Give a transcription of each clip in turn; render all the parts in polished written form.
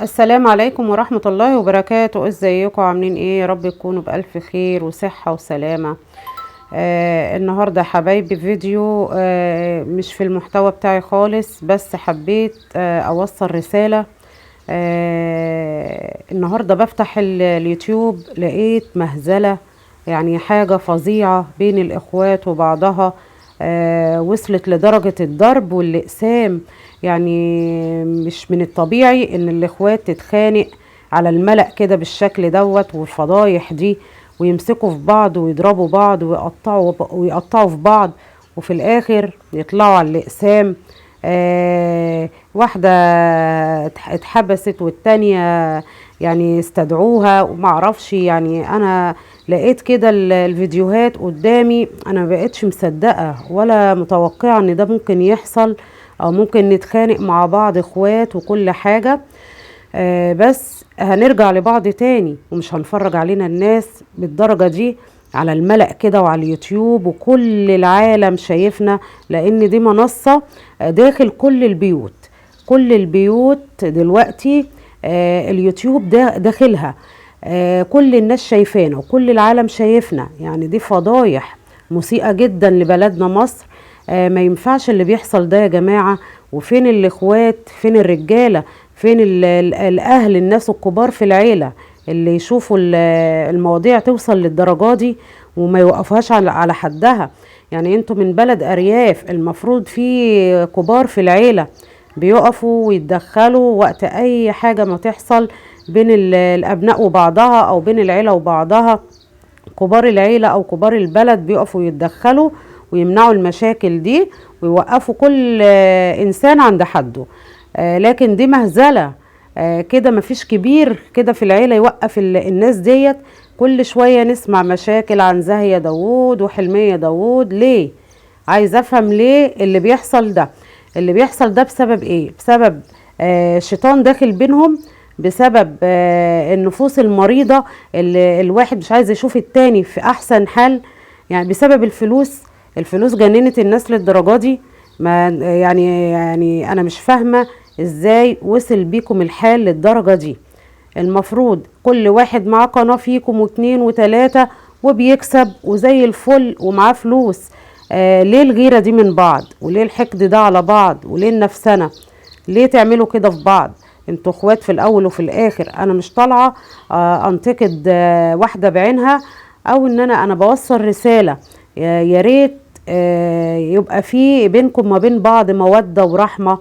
السلام عليكم ورحمة الله وبركاته. ازيكم عاملين ايه؟ يا رب تكونوا بألف خير وصحة وسلامة. النهاردة حبايبي فيديو مش في المحتوى بتاعي خالص، بس حبيت اوصل رسالة. النهاردة بفتح اليوتيوب لقيت مهزلة، يعني حاجة فظيعة بين الاخوات وبعضها. وصلت لدرجة الضرب والإقسام. يعني مش من الطبيعي ان الاخوات تتخانق على الملأ كده بالشكل دوت والفضايح دي، ويمسكوا في بعض ويضربوا بعض ويقطعوا في بعض، وفي الاخر يطلعوا على الاقسام. واحدة اتحبست والتانية يعني استدعوها ومعرفش. يعني انا لقيت كده الفيديوهات قدامي، انا مبقتش مصدقة ولا متوقعة ان ده ممكن يحصل، او ممكن نتخانق مع بعض اخوات وكل حاجة. بس هنرجع لبعض تاني ومش هنفرج علينا الناس بالدرجة دي على الملأ كده وعلى اليوتيوب وكل العالم شايفنا، لان دي منصة داخل كل البيوت. كل البيوت دلوقتي اليوتيوب ده داخلها. كل الناس شايفانا وكل العالم شايفنا. يعني دي فضايح مسيئة جدا لبلدنا مصر. ما ينفعش اللي بيحصل ده يا جماعة. وفين الاخوات؟ فين الرجالة؟ فين الاهل، الناس الكبار في العيلة اللي يشوفوا المواضيع توصل للدرجة دي وما يوقفوهاش على حدها؟ يعني انتوا من بلد ارياف، المفروض في كبار في العيلة بيقفوا ويتدخلوا وقت اي حاجة ما تحصل بين الابناء وبعضها او بين العيلة وبعضها. كبار العيلة او كبار البلد بيقفوا يتدخلوا ويمنعوا المشاكل دي ويوقفوا كل انسان عند حده. لكن دي مهزلة. كده مفيش كبير كده في العيلة يوقف الناس ديت. كل شوية نسمع مشاكل عن زاهية داوود وحلمية داوود. ليه؟ عايز افهم ليه اللي بيحصل ده. اللي بيحصل ده بسبب ايه؟ بسبب شيطان داخل بينهم، بسبب النفوس المريضة اللي الواحد مش عايز يشوف التاني في احسن حال. يعني بسبب الفلوس. الفلوس جننت الناس للدرجة دي. ما يعني انا مش فاهمة ازاي وصل بيكم الحال للدرجة دي. المفروض كل واحد معاه قناة فيكم واتنين وتلاتة وبيكسب وزي الفل ومعاه فلوس. ليه الغيرة دي من بعض؟ وليه الحقد ده على بعض؟ وليه النفسنة؟ ليه تعملوا كده في بعض؟ انتوا اخوات في الاول وفي الاخر. انا مش طالعة انتقد واحدة بعينها، او ان انا بوصل رسالة. يا ريت يبقى في بينكم ما بين بعض مودة ورحمة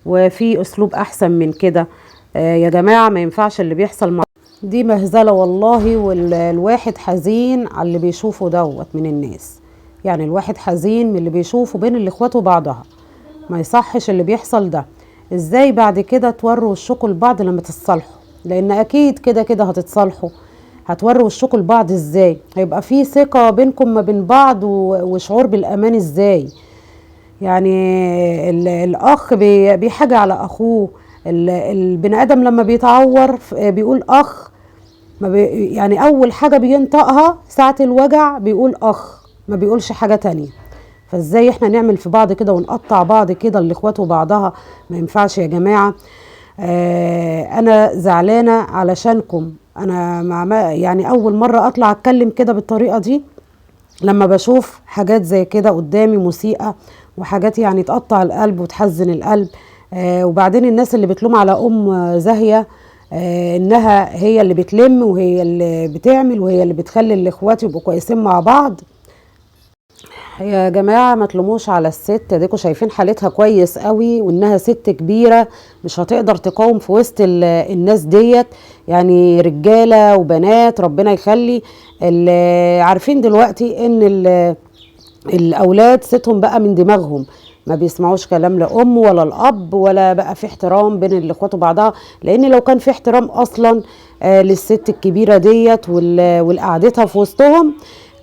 وفي اسلوب احسن من كده. يا جماعة ما ينفعش اللي بيحصل دي مهزلة والله. والواحد حزين على اللي بيشوفه دوت من الناس. يعني الواحد حزين من اللي بيشوفه بين الاخوات وبعضها. ما يصحش اللي بيحصل ده. ازاي بعد كده توروا وشكوا لبعض لما تتصالحوا؟ لان اكيد كده كده هتتصالحوا. هتوروا وشكوا لبعض ازاي؟ هيبقى في ثقة بينكم ما بين بعض وشعور بالامان ازاي؟ يعني الاخ بيحاجة على اخوه. البني ادم لما بيتعور بيقول اخ. ما بي يعني اول حاجة بينطقها ساعة الوجع بيقول اخ، ما بيقولش حاجة تانية. فازاي احنا نعمل في بعض كده ونقطع بعض كده الاخوات وبعضها؟ ما ينفعش يا جماعة. انا زعلانة علشانكم. انا يعني اول مرة اطلع اتكلم كده بالطريقة دي لما بشوف حاجات زي كده قدامي مسيئة، وحاجات يعني تقطع القلب وتحزن القلب. وبعدين الناس اللي بتلوم على زاهية انها هي اللي بتلم وهي اللي بتعمل وهي اللي بتخلي الاخوات يبقوا كويسين مع بعض. يا جماعة ما تلوموش على الست ديكوا شايفين حالتها كويس قوي وانها ست كبيرة مش هتقدر تقاوم في وسط الناس ديت. يعني رجالة وبنات ربنا يخلي. عارفين دلوقتي ان الاولاد ستهم بقى من دماغهم، ما بيسمعوش كلام لا ام ولا الاب، ولا بقى في احترام بين الاخوات وبعضها. لان لو كان في احترام اصلا للست الكبيرة ديت والقعدتها في وسطهم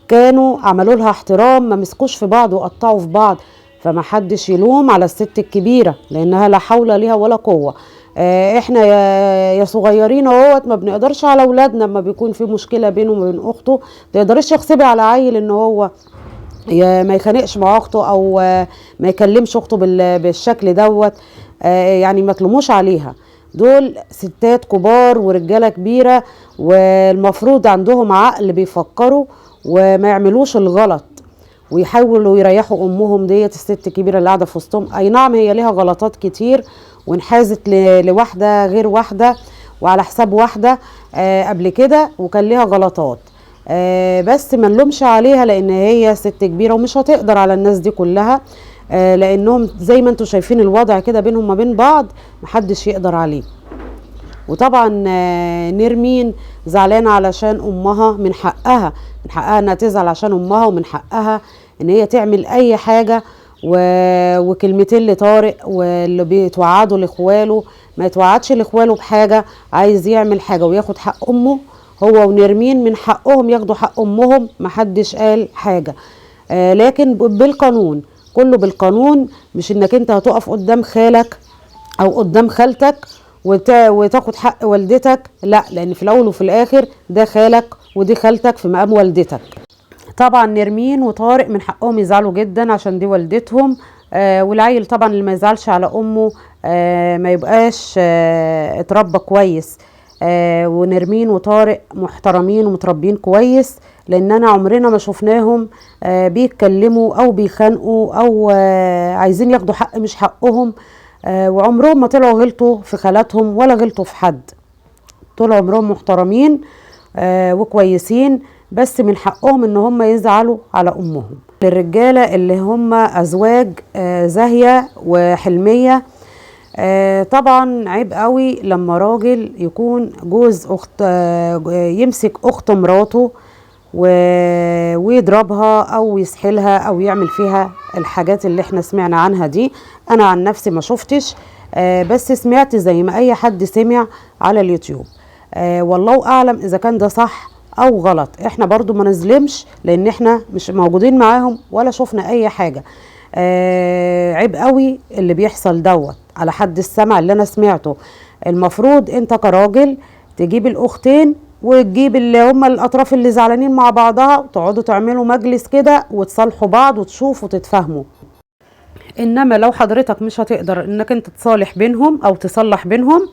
كانوا عملوا لها احترام، ما مسكوش في بعض وقطعوا في بعض. فما حدش يلوم على الست الكبيرة لانها لا حول ليها ولا قوة. احنا يا صغيرين اهوت ما بنقدرش على اولادنا لما بيكون في مشكلة بينه وبين اخته. ما تقدرش تغصبي على عيل ان هو ما يخانقش مع اخته او ما يكلمش اخته بالشكل دوت. يعني ما تلوموش عليها. دول ستات كبار ورجالة كبيرة، والمفروض عندهم عقل بيفكروا وما يعملوش الغلط، ويحاولوا يريحوا امهم ديت الست الكبيره اللي قاعده في وسطهم. اي نعم هي ليها غلطات كتير، وانحازت لواحده غير واحده وعلى حساب واحده قبل كده، وكان ليها غلطات. بس ما نلومش عليها لان هي ست كبيره ومش هتقدر على الناس دي كلها، لانهم زي ما انتم شايفين الوضع كده بينهم ما بين بعض محدش يقدر عليه. وطبعا نرمين زعلانه علشان امها، من حقها انها تزعل عشان امها، ومن حقها ان هي تعمل اي حاجه. وكلمتين لطارق واللي بيتوعدوا لاخواله، ما يتوعدش لاخواله بحاجه، عايز يعمل حاجه وياخد حق امه. هو ونرمين من حقهم ياخدوا حق امهم، محدش قال حاجه. لكن بالقانون، كله بالقانون، مش انك انت هتقف قدام خالك او قدام خالتك وتاخد حق والدتك، لا، لان في الاول وفي الاخر ده خالك ودي خالتك في مقام والدتك. طبعا نرمين وطارق من حقهم يزعلوا جدا عشان دي والدتهم. والعيل طبعا اللي ما يزعلش على امه ما يبقاش اتربى كويس. ونرمين وطارق محترمين ومتربين كويس، لاننا عمرنا ما شفناهم بيتكلموا او بيخانقوا او عايزين ياخدوا حق مش حقهم. وعمرهم ما طلعوا غلطوا في خالاتهم ولا غلطوا في حد، طول عمرهم محترمين وكويسين، بس من حقهم ان هم يزعلوا على امهم. للرجاله اللي هم ازواج زاهيه وحلميه، طبعا عيب قوي لما راجل يكون جوز اخت يمسك اخت مراته ويضربها او يسحلها او يعمل فيها الحاجات اللي احنا سمعنا عنها دي. انا عن نفسي ما شفتش، بس سمعت زي ما اي حد سمع على اليوتيوب. والله اعلم اذا كان ده صح او غلط، احنا برضو ما نظلمش لان احنا مش موجودين معاهم ولا شفنا اي حاجة. عيب قوي اللي بيحصل دوت على حد السمع اللي انا سمعته. المفروض انت كراجل تجيب الاختين وتجيب اللي هم الاطراف اللي زعلانين مع بعضها، وتقعدوا تعملوا مجلس كده وتصالحوا بعض وتشوفوا تتفاهموا. انما لو حضرتك مش هتقدر انك انت تصالح بينهم او تصلح بينهم،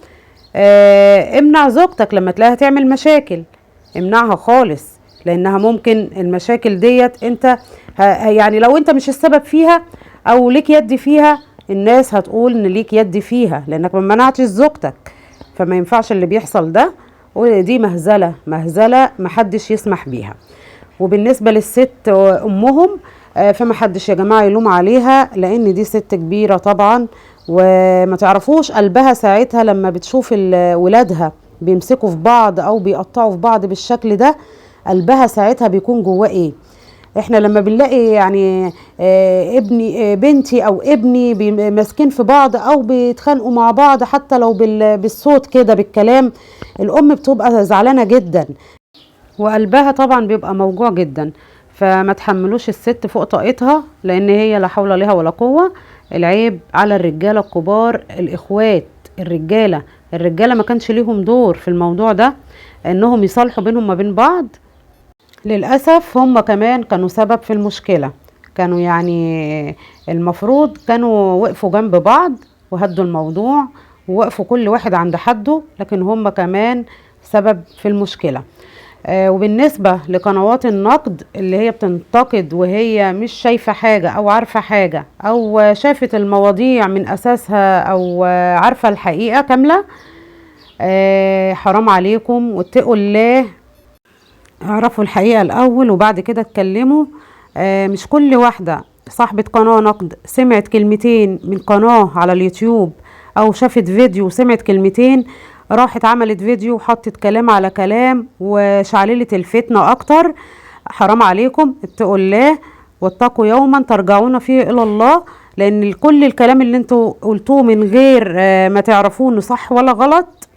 امنع زوجتك لما تلاقيها تعمل مشاكل، امنعها خالص، لانها ممكن المشاكل ديت انت يعني لو انت مش السبب فيها او ليك يد فيها، الناس هتقول ان ليك يد فيها لانك ما منعتش زوجتك. فما ينفعش اللي بيحصل ده، ودي مهزله مهزله محدش يسمح بيها. وبالنسبه للست امهم، فما حدش يا جماعه يلوم عليها، لان دي ست كبيره طبعا، وما تعرفوش قلبها ساعتها لما بتشوف ولادها بيمسكوا في بعض او بيقطعوا في بعض بالشكل ده، قلبها ساعتها بيكون جواه ايه. احنا لما بنلاقي يعني ابني بنتي او ابني ماسكين في بعض او بيتخانقوا مع بعض حتى لو بالصوت كده بالكلام، الام بتبقى زعلانه جدا وقلبها طبعا بيبقى موجوع جدا. فما تحملوش الست فوق طاقتها، لان هي لا حول لها ولا قوه. العيب على الرجاله الكبار الاخوات. الرجاله ما كانش ليهم دور في الموضوع ده انهم يصالحوا بينهم ما بين بعض. للأسف هم كمان كانوا سبب في المشكلة، كانوا يعني المفروض كانوا وقفوا جنب بعض وهدوا الموضوع ووقفوا كل واحد عند حده، لكن هم كمان سبب في المشكلة. وبالنسبة لقنوات النقد اللي هي بتنتقد وهي مش شايفة حاجة أو عارفة حاجة أو شافت المواضيع من أساسها أو عارفة الحقيقة كاملة، حرام عليكم واتقوا الله، اعرفوا الحقيقة الأول وبعد كده اتكلموا. مش كل واحدة صاحبة قناة نقد سمعت كلمتين من قناة على اليوتيوب أو شافت فيديو وسمعت كلمتين راحت عملت فيديو وحطت كلام على كلام وشعللت الفتنة أكتر. حرام عليكم، اتقوا الله واتقوا يوما ترجعون فيه إلى الله، لأن كل الكلام اللي انتوا قلتوه من غير ما تعرفوه انه صح ولا غلط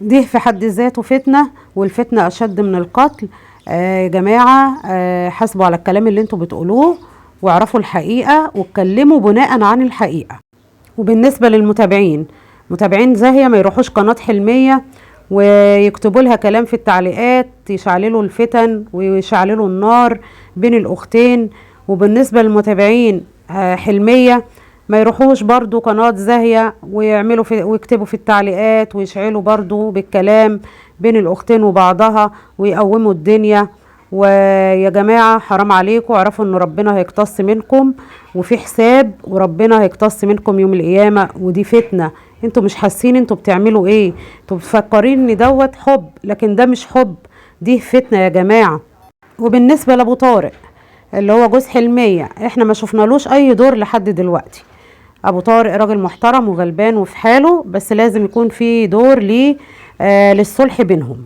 دي في حد ذاته فتنة، والفتنة أشد من القتل. يا جماعة حاسبوا على الكلام اللي انتوا بتقولوه واعرفوا الحقيقة واتكلموا بناء عن الحقيقة. وبالنسبة للمتابعين، متابعين زاهية ما يروحوش قناة حلمية ويكتبوا لها كلام في التعليقات يشعللوا الفتن ويشعللوا النار بين الأختين. وبالنسبة للمتابعين حلمية ما يروحوش برضو قناة زاهية ويعملوا ويكتبوا في التعليقات ويشعلوا برضو بالكلام بين الاختين وبعضها ويقوموا الدنيا. ويا جماعة حرام عليكم، اعرفوا ان ربنا هيقتص منكم وفي حساب، وربنا هيقتص منكم يوم القيامة، ودي فتنة. انتوا مش حاسين انتوا بتعملوا ايه؟ انتوا بتفكرين ان دوت حب، لكن ده مش حب، دي فتنة يا جماعة. وبالنسبة لابو طارق اللي هو جوز حلمية، احنا ما شفنالوش اي دور لحد دلوقتي. ابو طارق راجل محترم وغلبان وفي حاله، بس لازم يكون في دور ليه للصلح بينهم.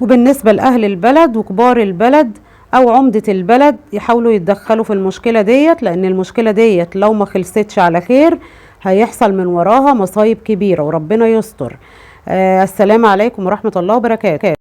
وبالنسبة لأهل البلد وكبار البلد أو عمدة البلد يحاولوا يتدخلوا في المشكلة ديت، لأن المشكلة ديت لو ما خلصتش على خير هيحصل من وراها مصايب كبيرة وربنا يستر. السلام عليكم ورحمة الله وبركاته.